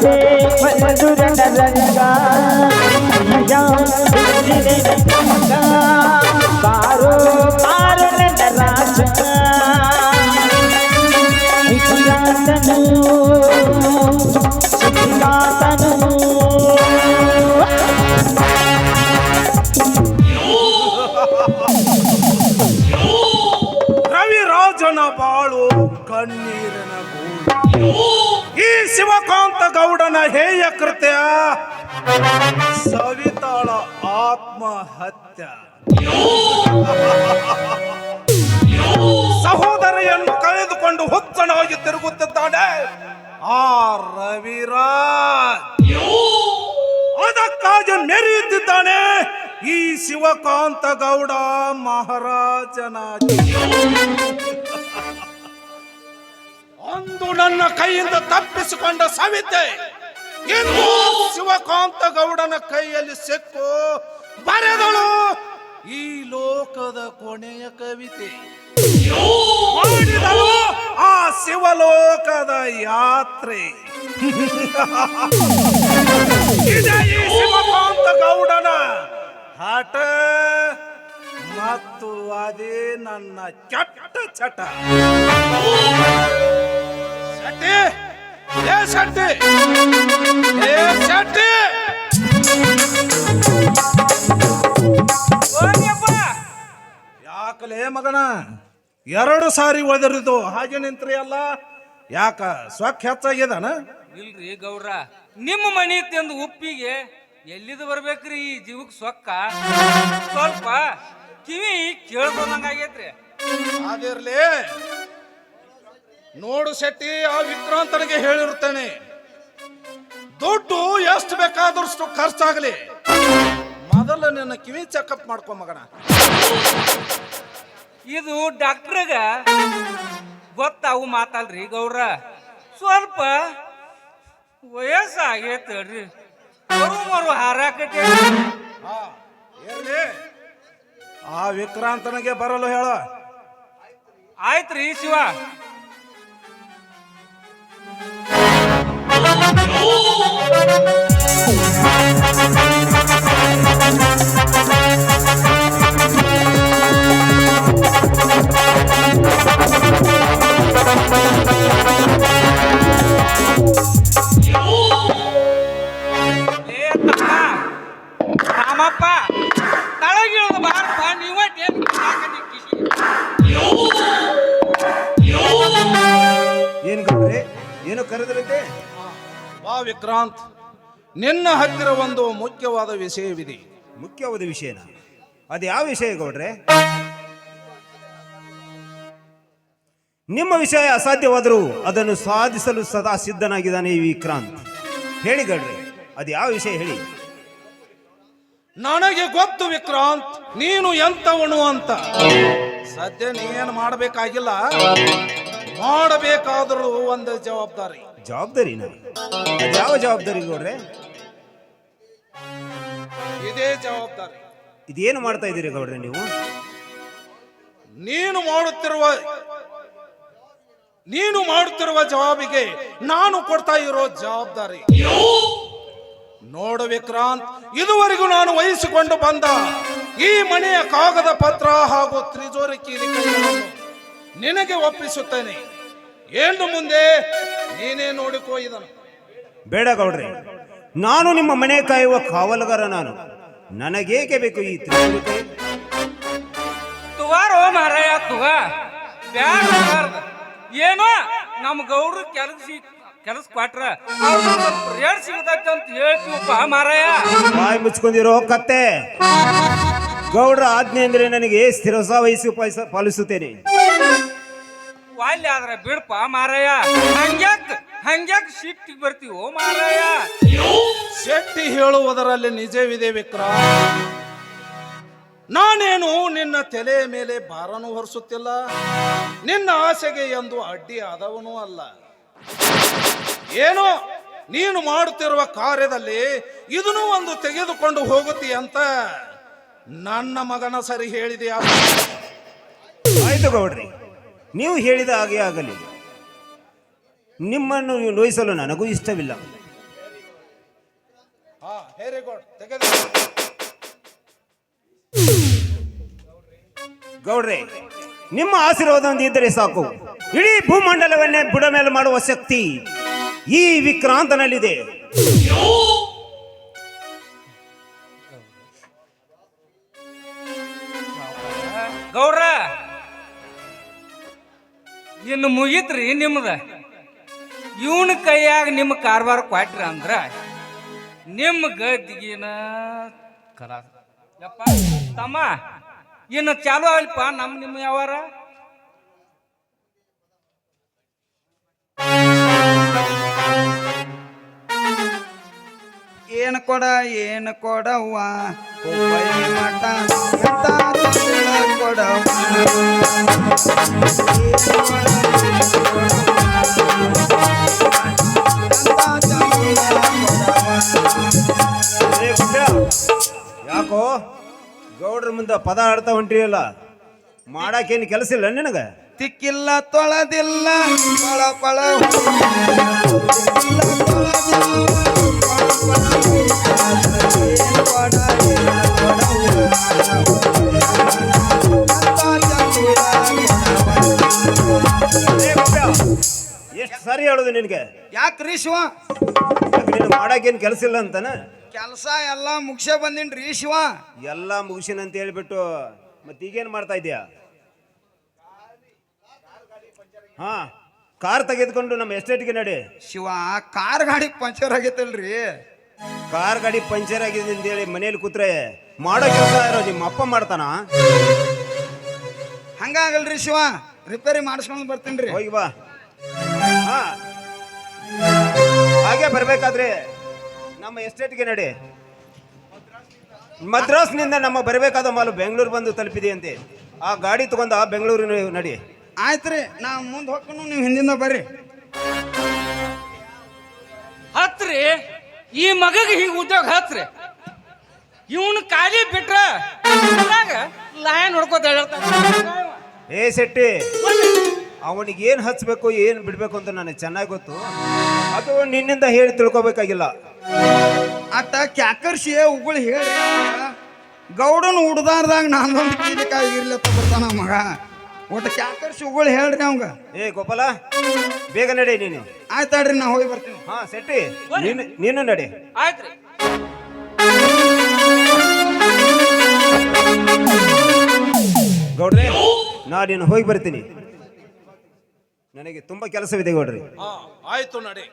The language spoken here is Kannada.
ಬಲೆ ಮಧುರನ ರಂಗ ಬಾರೋ ಬಾರೋ ರಾಜ ರವಿರಾಜನ ಬಾಳು ಕಣ್ಣೀರಿನ ಗೂಡು. ಈ ಶಿವಕಾಂತ ಗೌಡನ ಹೇಯ ಕೃತ್ಯ ಸವಿತಾಳ ಆತ್ಮಹತ್ಯ. ಸಹೋದರಿಯನ್ನು ಕಳೆದುಕೊಂಡು ಹುಚ್ಚನಾಗಿ ತಿರುಗುತ್ತಿದ್ದಾನೆ ಆ ರವಿರಾಜ್. ಅದಕ್ಕಾಗಿ ಮೆರೆಯುತ್ತಿದ್ದಾನೆ ಈ ಶಿವಕಾಂತ ಗೌಡ ಮಹಾರಾಜನಾಗಿ. ಅಂದು ನನ್ನ ಕೈಯಿಂದ ತಪ್ಪಿಸಿಕೊಂಡ ಸವಿತೆ ಇಂದು ಶಿವಕಾಂತ ಗೌಡನ ಕೈಯಲ್ಲಿ ಸಿಕ್ಕು ಬರೆದಳು ಈ ಲೋಕದ ಕೊನೆಯ ಕವಿತೆ. ಮಾಡಿದಳು ಆ ಶಿವಲೋಕದ ಯಾತ್ರೆ. ಇದೇ ಈ ಶಿವಕಾಂತ ಗೌಡನ ಹಠ ಮತ್ತು ಅದೇ ನನ್ನ ಕೆಟ್ಟ ಚಟ. ಶೆಟ್ಟಿ, ಏ ಶೆಟ್ಟಿ, ಏ ಶೆಟ್ಟಿ, ಯಾಕಲೇ ಮಗನ 2 ಸಾರಿ ಒದರಿದು ಹಾಗೆ ನಿಂತ್ರಿ ಅಲ್ಲ? ಯಾಕ ಸ್ವಕ್ ಹೆಚ್ಚಾಗ್ಯದಾನ? ಇಲ್ರಿ ಗೌಡ್ರ, ನಿಮ್ಮ ಮನಿ ತಂದು ಉಪ್ಪಿಗೆ ಎಲ್ಲಿದು ಬರ್ಬೇಕ್ರಿ ಈ ಜೀವಕ್ ಸೊಕ್ಕ? ಸ್ವಲ್ಪ ಕಿವಿ ಕೇಳ್ಕೊಂಡಂಗಾಗೈತ್ರಿ. ಅದಿರ್ಲಿ ನೋಡು ಶೆಟ್ಟಿ, ಆ ವಿಕ್ರಾಂತನಿಗೆ ಹೇಳಿರುತ್ತೇನೆ, ದುಡ್ಡು ಎಷ್ಟು ಬೇಕಾದಷ್ಟು ಖರ್ಚಾಗಲಿ, ಮೊದಲು ನಿನ್ನ ಕಿವಿ ಚೆಕಪ್ ಮಾಡ್ಕೊ ಮಗನ. ಇದು ಡಾಕ್ಟ್ರಗ ಗೊತ್ತಾವು ಮಾತಲ್ರಿ ಗೌಡ್ರ. ಸ್ವಲ್ಪ ವಯಸ್ಸಾಗೈತಲ್ರಿ, ಮರು ಹಾರಾಕೈತಿ. ಆ ವಿಕ್ರಾಂತನಿಗೆ ಬರಲು ಹೇಳ. ಆಯ್ತ್ರಿ ಶಿವ. ರಾಮಪ್ಪ ತಳಗಿಳಿದ ಬಾರಪ್ಪ, ಏನ್ ಗೌಡ್ರೆ, ಏನು ಕರೆದರಂತೆ? ವಾ ವಿಕ್ರಾಂತ್, ನಿನ್ನ ಹತ್ತಿರ ಒಂದು ಮುಖ್ಯವಾದ ವಿಷಯವಿದೆ. ಮುಖ್ಯವಾದ ವಿಷಯನ? ಅದು ಯಾವ ವಿಷಯ ಗೌಡ್ರೆ? ನಿಮ್ಮ ವಿಷಯ ಅಸಾಧ್ಯವಾದರೂ ಅದನ್ನು ಸಾಧಿಸಲು ಸದಾ ಸಿದ್ಧನಾಗಿದ್ದಾನೆ ಈ ವಿಕ್ರಾಂತ್. ಹೇಳಿ ಗೌಡ್ರೆ, ಅದು ಯಾವ ವಿಷಯ ಹೇಳಿ. ನನಗೆ ಗೊತ್ತು ವಿಕ್ರಾಂತ್, ನೀನು ಎಂತವನು ಅಂತ. ಸದ್ಯ ನೀನು ಮಾಡಬೇಕಾಗಿಲ್ಲ, ಮಾಡಬೇಕಾದರೂ ಒಂದು ಜವಾಬ್ದಾರಿ. ಜವಾಬ್ದಾರಿನ? ಅದು ಯಾವ ಜವಾಬ್ದಾರಿ ಗೌಡ್ರೆ? ಇದೇ ಜವಾಬ್ದಾರಿ. ಇದೇನು ಮಾಡ್ತಾ ಇದ್ದೀರಿ ಗೌಡ್ರೆ ನೀವು? ನೀನು ಮಾಡುತ್ತಿರುವ ಜವಾಬಿಗೆ ನಾನು ಕೊಡ್ತಾ ಇರೋ ಜವಾಬ್ದಾರಿ. ನೋಡು ವಿಕ್ರಾಂತ್, ಇದುವರೆಗೂ ನಾನು ವಹಿಸಿಕೊಂಡು ಬಂದ ಈ ಮನೆಯ ಕಾಗದ ಪತ್ರ ಹಾಗೂ ತ್ರಿಜೋರಿ ಕೀಲಿಕೆಗಳನ್ನು ನಿನಗೆ ಒಪ್ಪಿಸುತ್ತೇನೆ. ಏನು ಮುಂದೆ ನೀನೇ ನೋಡಿಕೋ ಇದನ್ನು. ಬೇಡ ಗೌಡ್ರೆ, ನಾನು ನಿಮ್ಮ ಮನೆ ಕಾಯುವ ಕಾವಲುಗಾರ. ನನಗೇಕೆ ಬೇಕು ಈ ತ್ರಿಜೋರಿ ಕೈ? ತುವಾರೋ ಮಾರಾಯ ತುವ ಬ್ಯಾಡ. ಏನೋ ನಮ್ಮ ಗೌಡ್ರು ಕೆಲಸ ಕೊಟ್ರ ರೇಟ್ ಸಿಗತೈತೆ ಅಂತ ಹೇಳ್ತೀವಪ್ಪ ಮಾರಾಯ. ಬಾಯಿ ಮುಚ್ಕೊಂಡಿರೋ ಕತ್ತೆ. ಗೌಡ್ರ ಆಜ್ಞೆ ಅಂದ್ರೆ ನನಗೆ ಸ್ಥಿರಸ ವಹಿಸಿ ಪಾಲಿಸುತ್ತೇನೆ. ವಾಲ್ಯ ಆದ್ರೆ ಬಿಡಪ್ಪ ಮಾರಾಯ. ಹಂಗ್ಯಾಕ್ ಶಿಟ್ಟಿಗೆ ಬರ್ತೀವೋ ಮಾರಾಯ? ಶೆಟ್ಟಿ ಹೇಳುವುದರಲ್ಲಿ ನಿಜವಿದೆ ವಿಕ್ರಾಂತ್. ನಾನೇನು ನಿನ್ನ ತಲೆ ಮೇಲೆ ಭಾರನೂ ಹೊರಿಸುತ್ತಿಲ್ಲ, ನಿನ್ನ ಆಸೆಗೆ ಎಂದು ಅಡ್ಡಿ ಆದವನೂ ಅಲ್ಲ. ಏನೋ ನೀನು ಮಾಡುತ್ತಿರುವ ಕಾರ್ಯದಲ್ಲಿ ಇದನ್ನು ಒಂದು ತೆಗೆದುಕೊಂಡು ಹೋಗುತ್ತಿ ಅಂತ ನನ್ನ ಮಗನ ಸರಿ ಹೇಳಿದೆಯಾ? ಆಯ್ತು ಗೌಡ್ರಿ, ನೀವು ಹೇಳಿದ ಹಾಗೆ ಆಗಲಿ. ನಿಮ್ಮನ್ನು ನೋಯಿಸಲು ನನಗೂ ಇಷ್ಟವಿಲ್ಲ. ತೆಗೆದು ಗೌಡ್ರೆ, ನಿಮ್ಮ ಆಶೀರ್ವಾದ ಒಂದು ಇದ್ದರೆ ಸಾಕು. ಇಡೀ ಭೂಮಂಡಲವನ್ನೇ ಬುಡ ಮೇಲೆ ಮಾಡುವ ಶಕ್ತಿ ಈ ವಿಕ್ರಾಂತನಲ್ಲಿದೆ. ಗೌಡ್ರ ಇನ್ನು ಮುಗೀತ್ರಿ ನಿಮ್ದ. ಇವನ ಕೈಯಾಗ ನಿಮ್ಮ ಕಾರ್ಬಾರ ಕ್ವಾಟ್ರಿ ಅಂದ್ರ ನಿಮ್ಮ ಗದ್ದಿಗಿನ ಕರ ಯಪ್ಪ ತಮ್ಮ ಇನ್ನು ಚಾಲು ಆಗ್ಲಿಪ್ಪ ನಿಮ್ಮ ಯಾವಾರ. ಏನು ಕೊಡವ್ವ ಹುಬ್ಬಳ್ಳಿ ಮಠ ಎಂತ ಚಂದ ಕೊಡವ್ವ. ಏ ಗುಡ್ಡ, ಯಾಕೋ ಗೌಡ್ರ ಮುಂದೆ ಪದ ಆಡ್ತಾ ಹೊಂಟಿರಲ್ಲ, ಮಾಡಾಕೇನು ಕೆಲಸ ಇಲ್ಲ ನಿನಗ? ತಿಕ್ಕಿಲ್ಲ ತೊಳೆದಿಲ್ಲ ಪಳ ಪಳ ತಿಕ್ಕಿಲ್ಲ ತೊಳೆದಿಲ್ಲ ಪಳ ಪಳ ಎಷ್ಟು ಸರಿ ಹೇಳುದು ನಿನಗೆ? ಯಾಕ್ರಿ ಶಿವ ನೀನು ಮಾಡಾಕೇನು ಕೆಲಸ ಇಲ್ಲ ಅಂತಾನ? ಕೆಲಸ ಎಲ್ಲ ಮುಗಿಸೇ ಬಂದಿನ್ರಿ ಶಿವ. ಎಲ್ಲ ಮುಗಿಸಿನ ಅಂತ ಹೇಳ್ಬಿಟ್ಟು ಮತ್ತೆ ಈಗೇನು ಮಾಡ್ತಾ ಇದೀಯಾ? ಹಾ, ಕಾರ್ ತೆಗೆದುಕೊಂಡು ನಮ್ಮ ಎಸ್ಟೇಟ್ಗೆ ನಡಿ. ಶಿವ ಕಾರ್ ಗಾಡಿ ಪಂಚರ್ ಆಗೈತಲ್ರಿ. ಕಾರ್ ಗಾಡಿ ಪಂಚರ್ ಆಗಿದೆ ಅಂತ ಹೇಳಿ ಮನೇಲಿ ಕೂತ್ರೆ ಮಾಡೋ ಕೆಲಸ ಯಾರೋ ನಿಮ್ಮ ಅಪ್ಪ ಮಾಡ್ತಾನ? ಹಂಗಾಗಲ್ರಿ ಶಿವ, ರಿಪೇರಿ ಮಾಡಿಸ್ಕೊಂಡು ಬರ್ತೀನಿ. ಹೋಗಿ ಬಾ. ಹಾ, ಹಾಗೆ ಬರ್ಬೇಕಾದ್ರೆ ನಮ್ಮ ಎಸ್ಟೇಟ್ಗೆ ನಡಿ. ಮದ್ರಾಸ್ನಿಂದ ನಮ್ಮ ಬರಬೇಕಾದ ಮಾಲು ಬೆಂಗಳೂರು ಬಂದು ತಲುಪಿದೆಯಂತೆ. ಆ ಗಾಡಿ ತಗೊಂಡ ಬೆಂಗಳೂರಿನ ನಡಿ. ಆಯ್ತ್ರಿ, ನಾ ಮುಂದೆ ಹೋಗ್ಕೊಂಡು ನೀವು ಹಿಂದಿಂದ ಬರ್ರಿ. ಹತ್ರಿ ಈ ಮಗಗೆ ಹಿಂಗ ಉದ್ಯೋಗ ಹತ್ರಿ. ಇವನು ಖಾಲಿ ಬಿಟ್ರ ಲಾಯನ್ ಹೊಡ್ಕೋತ ಏ ಶೆಟ್ಟಿ, ಅವನಿಗೆ ಏನು ಹಚ್ಚಬೇಕು ಏನು ಬಿಡಬೇಕು ಅಂತ ನನಗೆ ಚೆನ್ನಾಗಿ ಗೊತ್ತು. ಅದು ನಿನ್ನಿಂದ ಹೇಳಿ ತಿಳ್ಕೊಬೇಕಾಗಿಲ್ಲ. ಅಟ್ಟ ಕ್ಯಾಕರ್ಸಿ ಉಗುಳು ಹೇಳಿ ಗೌಡನ ಉಡ್ದಾರ್ದಾಗ ನಾನೊಂದು ಕೀಲಿಕಾಯಿ ಇರ್ಲತ್ತ ಬರ್ತಾನ ಮಗ. ಒಟ್ಟು ಕ್ಯಾಕರ್ಸಿ ಉಗುಳು ಹೇಳ್ರಿ ಅವಂಗ. ಏ ಗೋಪಾಲ, ಬೇಗ ನಡಿ ನೀನು. ಆಯ್ತಾಡ್ರಿ, ನಾ ಹೋಗಿ ಬರ್ತೀನಿ. ಹಾ ಶೆಟ್ಟಿ, ನೀನು ನಡಿ. ಆಯ್ತ್ರಿ. ಗೌಡ್ರೆ, ನಾನು ಹೋಗಿ ಬರ್ತೀನಿ. ನನಗೆ ತುಂಬಾ ಕೆಲಸವಿದೆ ಗೌಡ್ರಿ. ಆಯ್ತು ನಡಿ.